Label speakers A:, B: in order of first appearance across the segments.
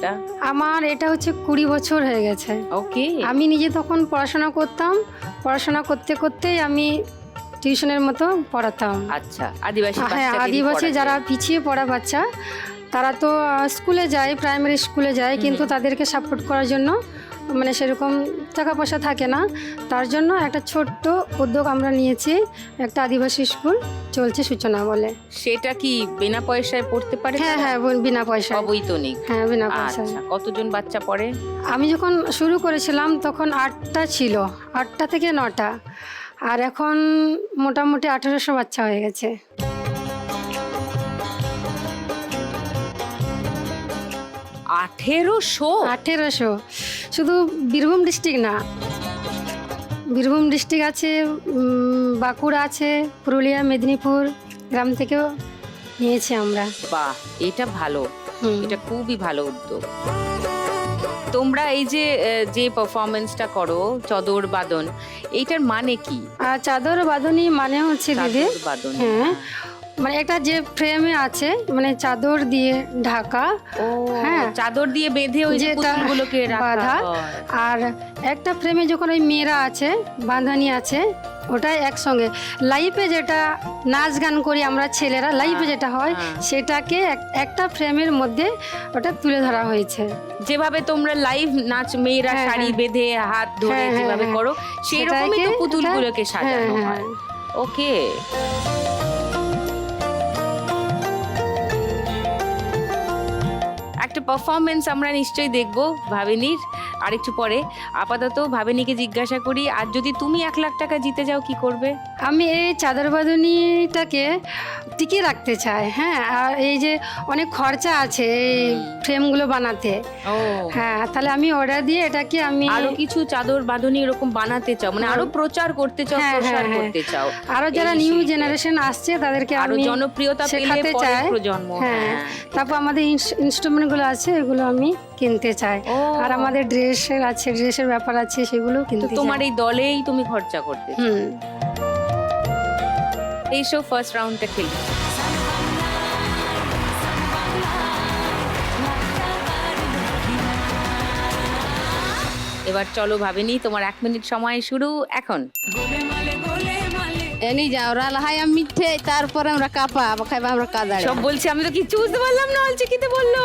A: একটা?
B: আমার এটা হচ্ছে 20 বছর হয়ে গেছে।
A: ওকে।
B: আমি নিজে তখন পড়াশোনা করতাম, পড়াশোনা করতে করতেই আমি টিউশনের মতো পড়াতাম।
A: আচ্ছা, আদিবাসী
B: হ্যাঁ,
A: বাচ্চাদেরই
B: আদিবাসী
A: পড়াতে।
B: যারা পিছিয়ে পড়া বাচ্চা তারা তো স্কুলে যায়, প্রাইমারি স্কুলে যায়, কিন্তু তাদেরকে সাপোর্ট করার জন্য মানে সেরকম টাকা পয়সা থাকে না। তার জন্য একটা ছোট্ট উদ্যোগ আমরা নিয়েছি, একটা আদিবাসী স্কুল চলছে সূচনা বলে।
A: সেটা কি বিনা পয়সায় পড়তে পারে?
B: হ্যাঁ হ্যাঁ, বিনা পয়সা।
A: অবৈতনিক?
B: হ্যাঁ, বিনা পয়সা।
A: আচ্ছা, কতজন বাচ্চা পড়ে?
B: আমি যখন শুরু করেছিলাম তখন 8টা ছিল, 8টা থেকে 9টা, আর এখন মোটামুটি 1800 বাচ্চা হয়ে গেছে।
A: 1800?
B: শুধু বীরভূম ডিস্ট্রিক্ট না, বীরভূম ডিস্ট্রিক্ট আছে, বাঁকুড়া আছে, পুরুলিয়া, মেদিনীপুর গ্রাম থেকেও নিয়েছি আমরা।
A: বাহ, এটা ভালো, এটা খুবই ভালো উদ্যোগ। তোমরা এই যে পারফরমেন্সটা করো, চদর বাদন, এইটার মানে কি?
B: আর চাদর বাঁধনি মানে হচ্ছে দিদি,
A: চাদর বাদন,
B: হ্যাঁ, মানে একটা যে ফ্রেমে আছে, মানে চাদর দিয়ে ঢাকা,
A: ও
B: হ্যাঁ,
A: চাদর দিয়ে বেঁধে ওই যে
B: যেটা
A: পুতুলগুলোকে রাখা
B: বাঁধা,
A: হয়।
B: আর একটা ফ্রেমে যখন ওই মেয়েরা আছে, বাঁধানি আছে, ওটাই একসঙ্গে লাইভে যেটা নাচ গান করি আমরা ছেলেরা, লাইভে যেটা হয় সেটাকে একটা ফ্রেমের মধ্যে ওটা তুলে ধরা হয়েছে।
A: যেভাবে তোমরা লাইভ নাচ মেয়েরা
B: হ্যাঁ,
A: শাড়ি
B: হ্যাঁ।
A: বেঁধে হাত ধরে
B: হ্যাঁ, হ্যাঁ,
A: যেভাবে
B: হ্যাঁ।
A: করো, সেই রকমই তো
B: সেটাকে
A: পুতুলগুলোকে
B: এটা-
A: সাজানো
B: হ্যাঁ,
A: হয়।
B: হ্যাঁ।
A: ওকে। একটা পারফরমেন্স আমরা নিশ্চয়ই দেখবো ভাবিনীর আরেকটু পরে। আপাতত ভাবিনীকে জিজ্ঞাসা করি, আর যদি তুমি 1 লাখ টাকা জিতে যাও কি করবে?
B: আমি এই চাদর বাঁধনিটাকে টিকিয়ে রাখতে চাই, হ্যাঁ, আর এই যে অনেক খরচা আছে এই ফ্রেমগুলো বানাতে,
A: ও
B: হ্যাঁ, তাহলে আমি অর্ডার দিয়ে এটাকে আমি
A: আরো কিছু চাদর বাঁধনি এরকম বানাতে চাও, মানে আরো প্রচার করতে চাও,
B: হ্যাঁ,
A: প্রসার
B: হ্যাঁ,
A: করতে চাও,
B: আরো যারা
A: এই
B: নিউ
A: শিল্পে।
B: জেনারেশন আসছে তাদেরকে
A: আরো
B: আমি
A: জনপ্রিয়তা পেলে
B: শেখাতে
A: পরের
B: চাই,
A: প্রজন্ম।
B: হ্যাঁ, তারপর আমাদের ইনস্ট্রুমেন্টগুলো আছে এগুলো আমি কিনতে চাই,
A: ও।
B: আর আমাদের ড্রেসের আছে, ড্রেসের ব্যাপার আছে, সেগুলো
A: তো
B: কিনতে
A: তোমার
B: চাই।
A: এই দলেই তুমি খরচা করতে চাও। এইসো ফার্স্ট রাউন্ডটা খেলি। এবার চলো ভাবিনি, তোমার 1 মিনিট সময় শুরু এখন।
C: এনি যাও রালহাই আমি মিঠে, তারপরে আমরা কাপা খাইবা আমরা কাদাড়ে
A: সব বলছি, আমি তো কিচ্ছু বুঝতে পারলাম না অলচিকিতে বললো।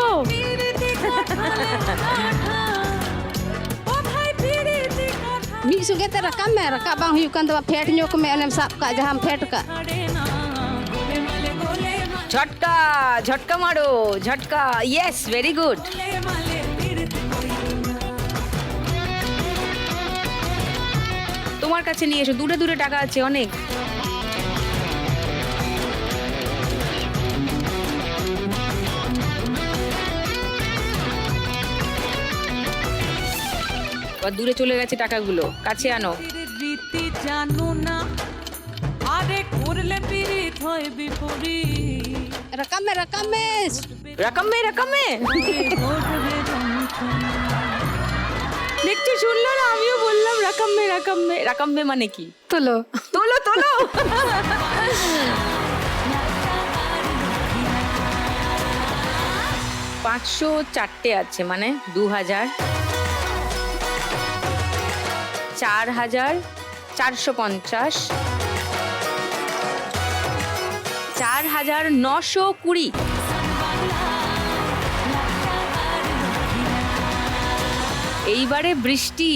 C: ᱢᱤᱫ ᱥᱚᱸᱜᱮ ᱛᱮ ᱨᱟᱠᱟᱵ ᱢᱮ, ᱨᱟᱠᱟᱵ ᱵᱟᱝ ᱦᱩᱭᱩᱜ ᱠᱟᱱ ᱛᱟᱢᱟ ᱯᱷᱮᱰ ᱧᱚᱜ ᱢᱮ, ᱚᱱᱮᱢ ᱥᱟᱵ ᱠᱟᱜ ᱡᱟᱦᱟᱸᱢ ᱯᱷᱮᱰ ᱠᱟᱜ।
A: ঝটকা ঝটকা মারো, ঝটকা, ইয়েস, ভেরি গুড। তোমার কাছে নিয়ে এসো, দূরে দূরে টাকা আছে অনেক। এবার দূরে চলে গেছে টাকাগুলো, কাছে আনো।
D: রীতি জানো না, আরে করলে পীড়িত হয় বিপরীত।
C: রাকাব মে রাকাব মে
A: রকম মে রকম মে
D: ঘটবে যন্ত্রণা।
A: দেখছি, শুনলো না, আমিও বললাম রকম মে রকম মে। রকম মে মানে কি?
B: তোলো
A: তোলো তোলো। 504টে আছে, মানে 2000, 4450, 4920। এইবারে বৃষ্টি,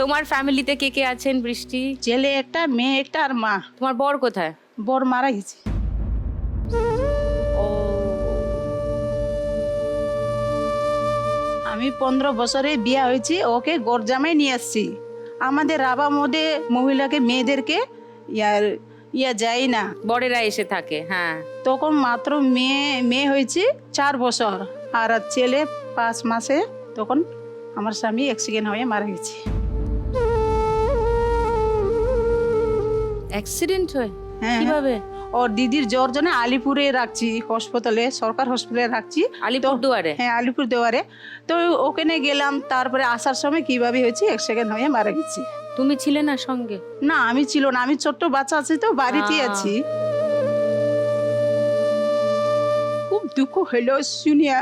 A: তোমার ফ্যামিলিতে কে কে আছেন বৃষ্টি?
E: ছেলে একটা, মেয়ে একটা, আর মা।
A: তোমার বর কোথায়?
E: বর মারা গেছে। আমি 15 বছরে বিয়ে হয়েছি, ওকে গরজামাই নিয়ে আসছি। আমাদের রাবা মধ্যে মহিলাকে, মেয়েদেরকে ইয়া যায় না,
A: বরেরা এসে থাকে, হ্যাঁ।
E: তখন মাত্র মেয়ে হয়েছে 4 বছর, আর ছেলে 5 মাসে। তখন আমার স্বামী অ্যাক্সিডেন্ট হয়ে মারা গেছে।
A: অ্যাক্সিডেন্ট হয়?
E: হ্যাঁ,
A: কিভাবে?
E: ওর দিদির জ্বর জন্য আলিপুরে রাখছি, হসপিটালে, সরকার হসপিটালে রাখছি।
A: আলিপুরদুয়ারে?
E: হ্যাঁ, আলিপুরদুয়ারে। তো ওখানে গেলাম, তারপরে আসার সময় কিভাবে হয়েছে, অ্যাক্সিডেন্ট হয়ে মারা গেছে।
A: তুমি ছিলে না সঙ্গে?
E: না, আমি ছিল না, আমি ছোট্ট বাচ্চা আছি তো, বাড়িতে আছি। খুব দুঃখ হলো শুনিয়া।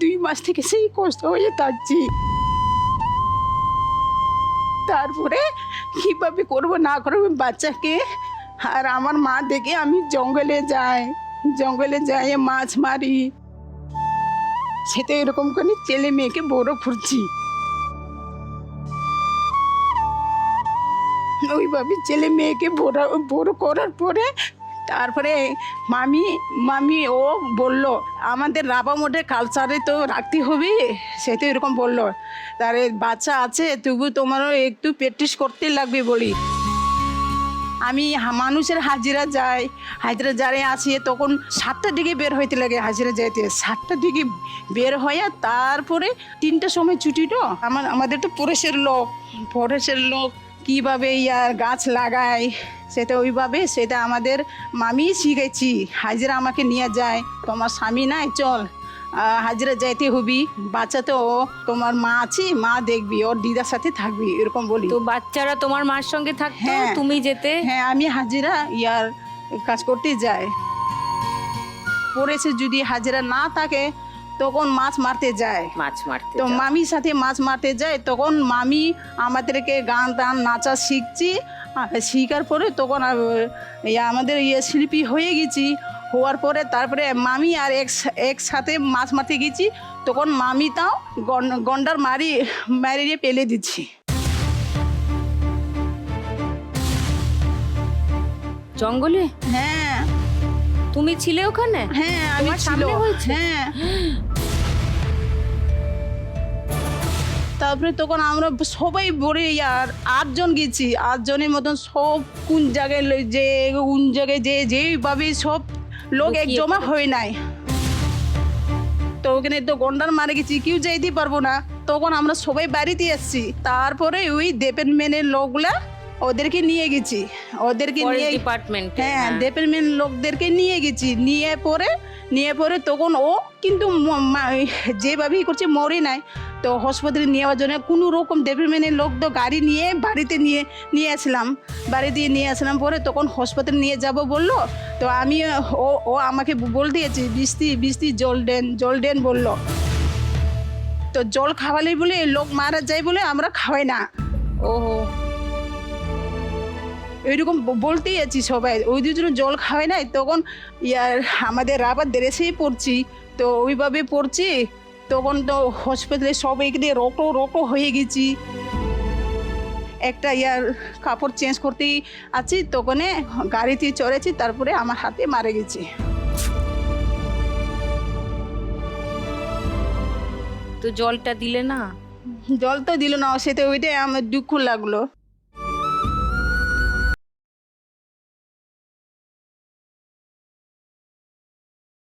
E: 2 মাস থেকে সেই কষ্ট হয়ে থাকছি। তারপরে কীভাবে করবো না করবো বাচ্চাকে, আর আমার মা দেখে আমি জঙ্গলে যাই মাছ মারি, সেটা এরকম করে ছেলে মেয়েকে বড় করছি। ওইভাবে ছেলে মেয়েকে বড় করার পরে তারপরে মামি ও বলল আমাদের রাবা মোডের কালচারে তো রাখতে হবে, সেটা এরকম বললো। তার বাচ্চা আছে তবু তোমারও একটু প্র্যাকটিস করতে লাগবে বলি। আমি মানুষের হাজিরা যাই আসি, তখন 7টার দিকে বের হইতে লাগে হাজিরা যাইতে। 7টার দিকে বের হয়ে তারপরে 3টার সময় ছুটি। তো আমাদের তো পরেশের লোক কীভাবে গাছ লাগায় সেটা আমাদের মামি শিখেছি। হাজিরা আমাকে নিয়ে যায়, তোমার স্বামী নাই, চল হাজিরা যাইতে হবি, বাচ্চা তো তোমার মা আছে, মা দেখবি, ওর দিদার সাথে থাকবি, এরকম বলি।
A: তো বাচ্চারা তোমার মার সঙ্গে থাকতো,
E: হ্যাঁ।
A: তুমি যেতে?
E: হ্যাঁ, আমি হাজিরা কাজ করতে যাই। পরেছে যদি হাজিরা না থাকে তখন মাছ মারতে যায়। তো
A: যাও।
E: মামির সাথে মাছ মারতে যায়, তখন মামি আমাদেরকে গান টান নাচা শিখছি। শিখার পরে তখন আমাদের শিল্পী হয়ে গেছি। হওয়ার পরে তারপরে মামি আর একসাথে মাছ মারতে গেছি, তখন মামি তাও গন্ডার মারিয়ে পেলে দিচ্ছি।
A: জঙ্গলে?
E: হ্যাঁ।
A: তুমি ছিলে ওখানে?
E: হ্যাঁ, আমি
A: তোমার সামনে হয়েছে?
E: হ্যাঁ। তারপরে তখন আমরা সবাই বলে 8 জন গেছি, 8 জনের মতন সব কোন জায়গায় যেভাবে সব লোক এক জমা হয়ে নাই। তো ওখানে তো গন্ডার মারে গেছি, কেউ যাইতে পারবো না। তখন আমরা সবাই বাড়িতে এসছি। তারপরে ওই ডিপার্টমেন্টের লোকগুলা ওদেরকে নিয়ে গেছি,
A: ডিপার্টমেন্ট।
E: হ্যাঁ, ডিপার্টমেন্ট লোকদেরকে নিয়ে গেছি। নিয়ে পরে তখন ও কিন্তু যেভাবেই করছে মরে নাই। তো হসপিটালে নেওয়ার জন্য কোনো রকম ডিপার্টমেন্টের লোক তো গাড়ি নিয়ে বাড়িতে নিয়ে আসলাম। পরে তখন হসপিটালে নিয়ে যাব বললো। তো আমি ও আমাকে বল দিয়েছি বৃষ্টি জল দেন বললো। তো জল খাওয়ালে বলে লোক মারা যায় বলে আমরা খাওয়াই না।
A: ওহো,
E: এরকম বলতেই আছি সবাই। ওই দুজন জল খাওয়াই নাই। তখন আমাদের রাবার দেশেই পড়ছি, তো ওইভাবে পড়ছি। তখন তো হসপিটালে সব এখানে রোটো হয়ে গেছি। একটা কাপড় চেঞ্জ করতেই আছি, তখন গাড়িতে চড়েছি, তারপরে আমার হাতে মারা গেছি।
A: তো জলটা দিলে না?
E: জল তো দিল না, সেটা ওইটাই আমার দুঃখ লাগলো।